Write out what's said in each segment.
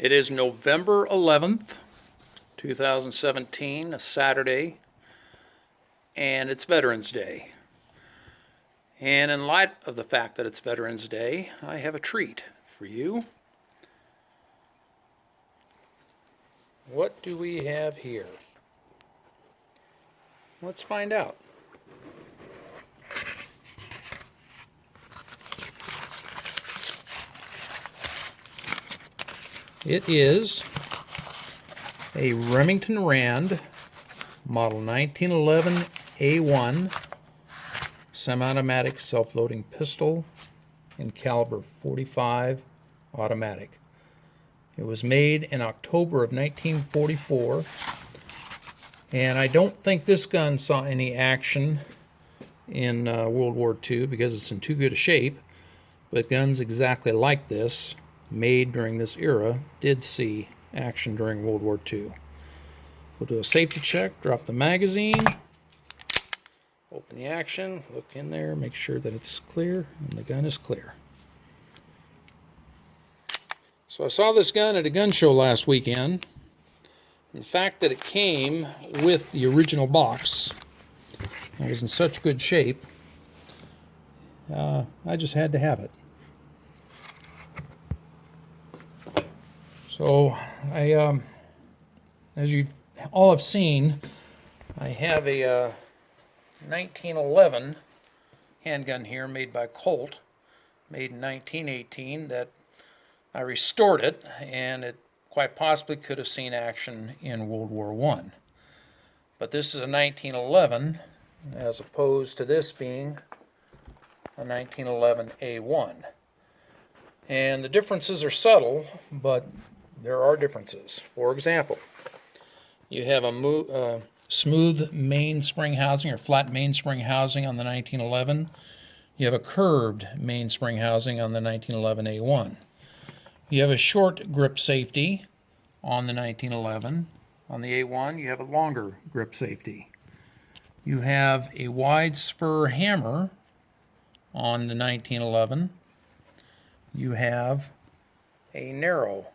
It is November 11th, 2017, a Saturday, and it's Veterans Day. And in light of the fact that it's Veterans Day, I have a treat for you. What do we have here? Let's find out. It is a Remington-Rand model 1911 A1 semi-automatic self-loading pistol in caliber .45 automatic. It was made in October of 1944, and I don't think this gun saw any action in World War II because it's in too good a shape, but guns exactly like this, made during this era, did see action during World War II. We'll do a safety check, drop the magazine, open the action, look in there, make sure that it's clear, and the gun is clear. So I saw this gun at a gun show last weekend. And the fact that it came with the original box, it was in such good shape, I just had to have it. So as you all have seen, I have a 1911 handgun here made by Colt, made in 1918, that I restored it, and it quite possibly could have seen action in World War I. But this is a 1911 as opposed to this being a 1911 A1. And the differences are subtle, but there are differences. For example, you have a smooth mainspring housing or flat mainspring housing on the 1911. You have a curved mainspring housing on the 1911 A1. You have a short grip safety on the 1911. On the A1, you have a longer grip safety. You have a wide spur hammer on the 1911. You have a narrow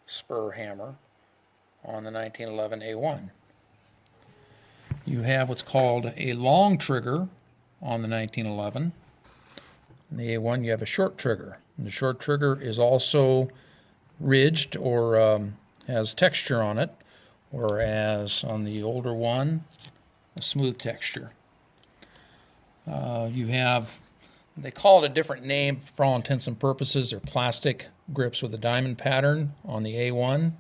spur hammer on the 1911 A1. You have what's called a long trigger on the 1911. In the A1, you have a short trigger. And the short trigger is also ridged or has texture on it, whereas on the older one, a smooth texture. You have, they call it a different name for all intents and purposes. They're plastic grips with a diamond pattern on the A1.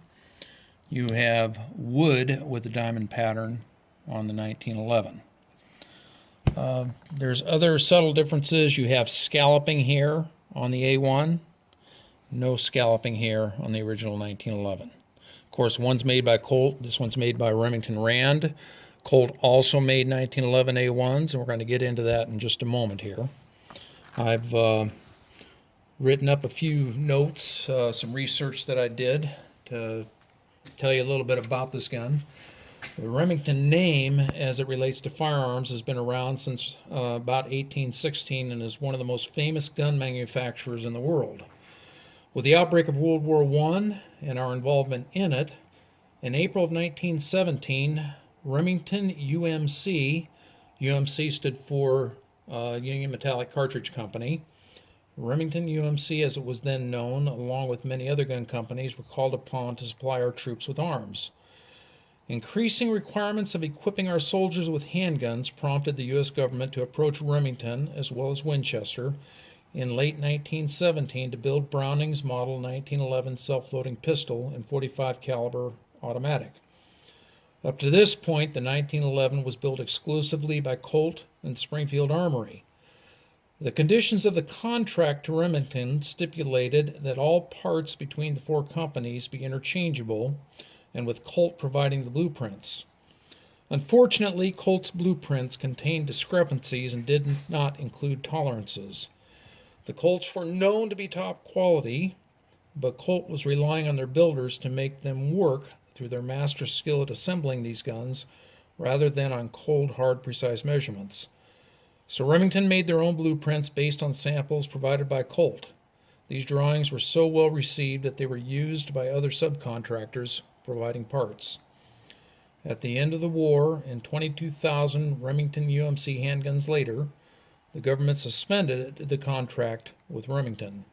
You have wood with a diamond pattern on the 1911. There's other subtle differences. You have scalloping here on the A1. No scalloping here on the original 1911. Of course, one's made by Colt. This one's made by Remington-Rand. Colt also made 1911 A1s, and we're going to get into that in just a moment here. I've written up a few notes, some research that I did to tell you a little bit about this gun. The Remington name, as it relates to firearms, has been around since about 1816 and is one of the most famous gun manufacturers in the world. With the outbreak of World War I and our involvement in it, in April of 1917, Remington UMC, UMC stood for Union Metallic Cartridge Company, Remington UMC, as it was then known, along with many other gun companies, were called upon to supply our troops with arms. Increasing requirements of equipping our soldiers with handguns prompted the U.S. government to approach Remington, as well as Winchester, in late 1917 to build Browning's model 1911 self-loading pistol in .45 caliber automatic. Up to this point, the 1911 was built exclusively by Colt and Springfield Armory. The conditions of the contract to Remington stipulated that all parts between the four companies be interchangeable, and with Colt providing the blueprints. Unfortunately, Colt's blueprints contained discrepancies and did not include tolerances. The Colts were known to be top quality, but Colt was relying on their builders to make them work through their master skill at assembling these guns rather than on cold, hard, precise measurements. So Remington made their own blueprints based on samples provided by Colt. These drawings were so well received that they were used by other subcontractors providing parts. At the end of the war, and 22,000 Remington UMC handguns later, the government suspended the contract with Remington.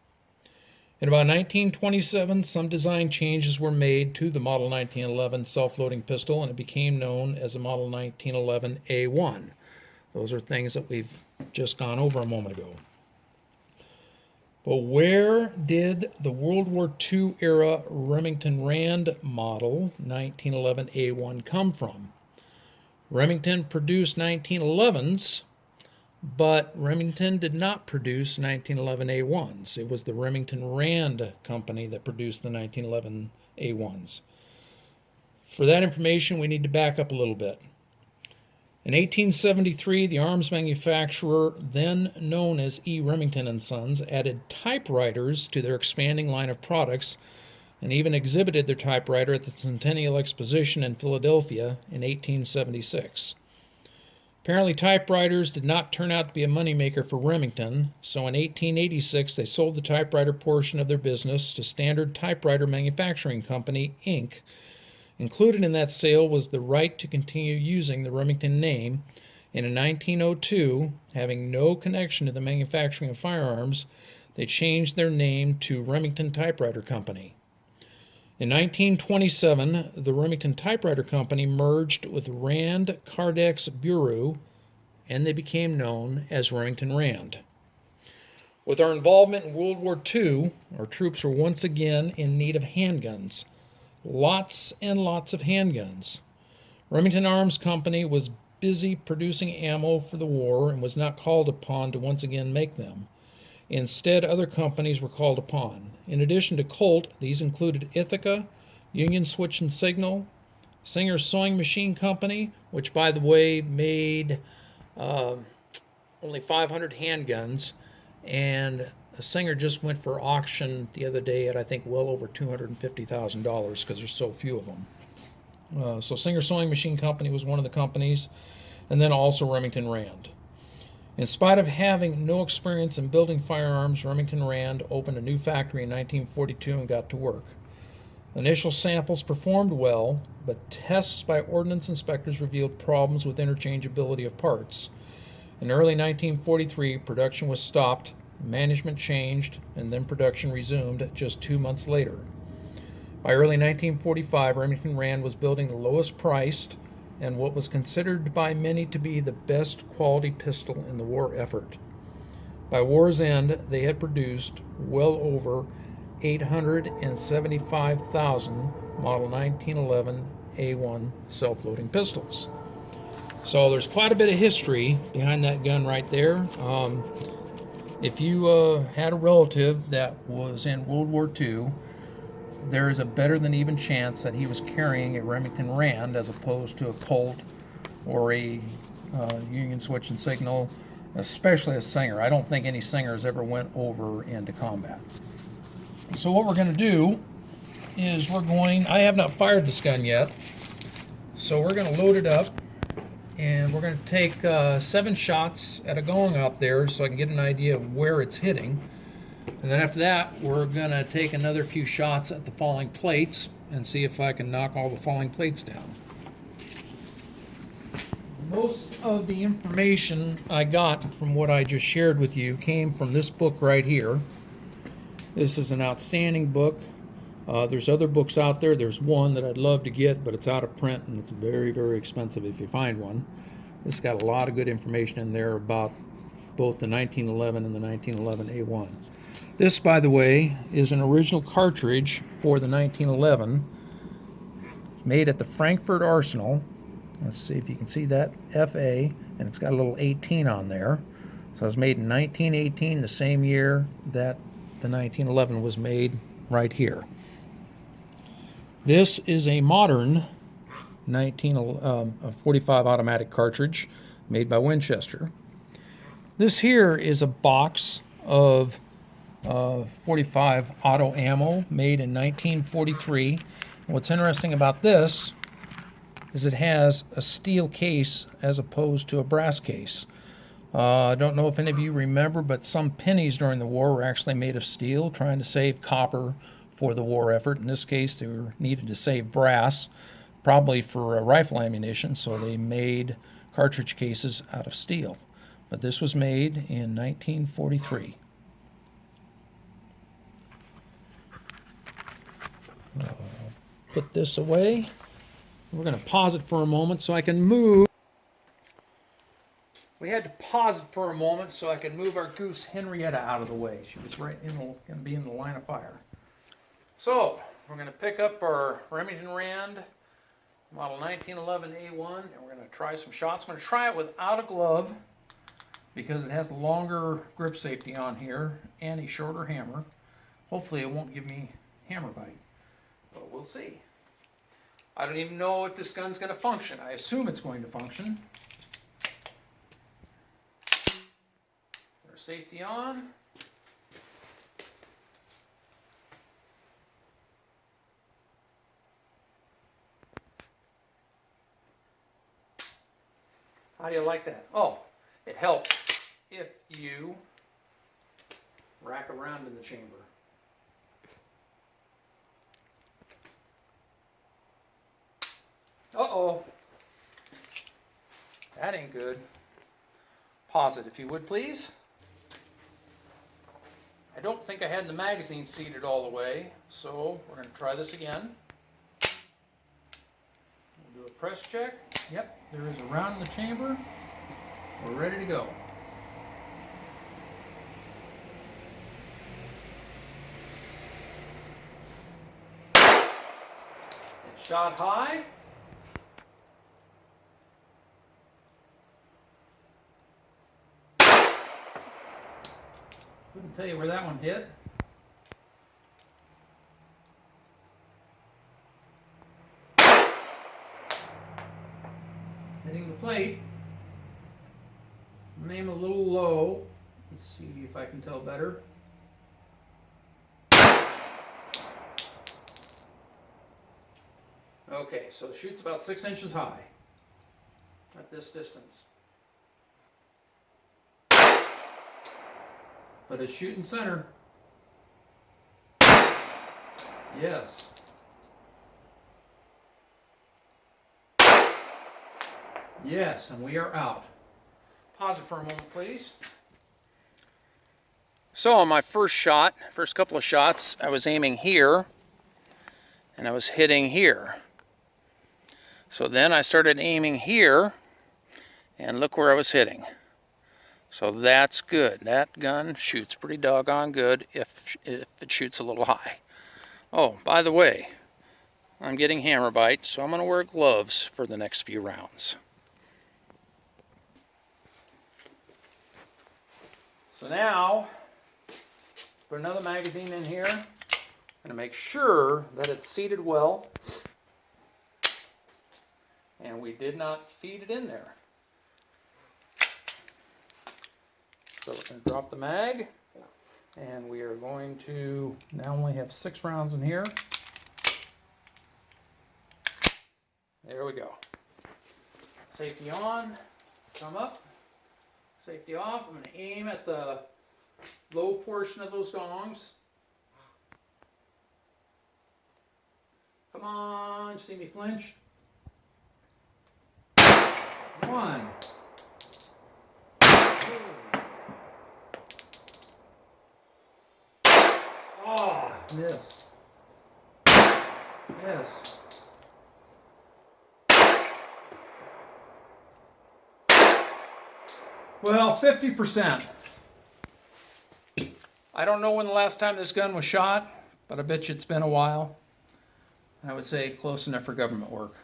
In about 1927, some design changes were made to the Model 1911 self-loading pistol, and it became known as the Model 1911 A1. Those are things that we've just gone over a moment ago. But where did the World War II era Remington-Rand model 1911 A1 come from? Remington produced 1911s, but Remington did not produce 1911 A1s. It was the Remington-Rand company that produced the 1911 A1s. For that information, we need to back up a little bit. In 1873, the arms manufacturer, then known as E. Remington & Sons, added typewriters to their expanding line of products and even exhibited their typewriter at the Centennial Exposition in Philadelphia in 1876. Apparently, typewriters did not turn out to be a moneymaker for Remington, so in 1886 they sold the typewriter portion of their business to Standard Typewriter Manufacturing Company, Inc. Included in that sale was the right to continue using the Remington name, and in 1902, having no connection to the manufacturing of firearms, they changed their name to Remington Typewriter Company. In 1927, the Remington Typewriter Company merged with Rand Cardex Bureau, and they became known as Remington-Rand. With our involvement in World War II, our troops were once again in need of handguns. Lots and lots of handguns. Remington Arms Company was busy producing ammo for the war and was not called upon to once again make them. Instead, other companies were called upon. In addition to Colt, these included Ithaca, Union Switch and Signal, Singer Sewing Machine Company, which, by the way, made only 500 handguns, and Singer just went for auction the other day at, I think, well over $250,000 because there's so few of them. So Singer Sewing Machine Company was one of the companies, and then also Remington-Rand. In spite of having no experience in building firearms, Remington-Rand opened a new factory in 1942 and got to work. Initial samples performed well, but tests by ordnance inspectors revealed problems with interchangeability of parts. In early 1943, production was stopped, management changed, and then production resumed just 2 months later. By early 1945, Remington-Rand was building the lowest priced and what was considered by many to be the best quality pistol in the war effort. By war's end, they had produced well over 875,000 Model 1911 A1 self-loading pistols. So there's quite a bit of history behind that gun right there. If you had a relative that was in World War II, there is a better than even chance that he was carrying a Remington-Rand as opposed to a Colt or a Union Switch and Signal, especially a Singer. I don't think any Singers ever went over into combat. So what we're going to do is I have not fired this gun yet, so we're going to load it up, and we're going to take 7 shots at a gong out there so I can get an idea of where it's hitting. And then after that, we're going to take another few shots at the falling plates and see if I can knock all the falling plates down. Most of the information I got from what I just shared with you came from this book right here. This is an outstanding book. There's other books out there. There's one that I'd love to get, but it's out of print and it's very, very expensive if you find one. It's got a lot of good information in there about both the 1911 and the 1911 A1. This, by the way, is an original cartridge for the 1911, made at the Frankfurt Arsenal. Let's see if you can see that, FA, and it's got a little 18 on there. So it was made in 1918, the same year that the 1911 was made, right here. This is a modern 45 automatic cartridge made by Winchester. This here is a box of 45 auto ammo made in 1943. What's interesting about this is it has a steel case as opposed to a brass case. I don't know if any of you remember, but some pennies during the war were actually made of steel, trying to save copper for the war effort. In this case, they were needed to save brass, probably for rifle ammunition, so they made cartridge cases out of steel. But this was made in 1943. Put this away. We're going to pause it for a moment so I can move. We had to pause it for a moment so I could move our goose Henrietta out of the way. She was right in going to be in the line of fire. So we're going to pick up our Remington-Rand model 1911 A1 and we're going to try some shots. I'm going to try it without a glove because it has longer grip safety on here and a shorter hammer. Hopefully it won't give me hammer bite, but we'll see. I don't even know if this gun's going to function. I assume it's going to function. Put our safety on. How do you like that? Oh, it helps if you rack around in the chamber. Uh-oh. That ain't good. Pause it if you would, please. I don't think I had the magazine seated all the way, so we're going to try this again. We'll do a press check. Yep, there is a round in the chamber. We're ready to go. It's shot high. Couldn't tell you where that one hit. Hitting the plate. Name a little low. Let's see if I can tell better. Okay, so it shoots about 6 inches high at this distance. But it's shooting center. Yes. Yes, and we are out. Pause it for a moment, please. So on my first couple of shots, I was aiming here, and I was hitting here. So then I started aiming here, and look where I was hitting. So that's good. That gun shoots pretty doggone good if it shoots a little high. Oh, by the way, I'm getting hammer bite, so I'm going to wear gloves for the next few rounds. So now, put another magazine in here. I'm going to make sure that it's seated well. And we did not feed it in there. So we're going to drop the mag. And we are going to now only have 6 rounds in here. There we go. Safety on. Come up. Safety off. I'm going to aim at the low portion of those gongs. Come on, see me flinch. 1. 2. Oh, miss. Miss. Well, 50%. I don't know when the last time this gun was shot, but I bet you it's been a while. I would say close enough for government work.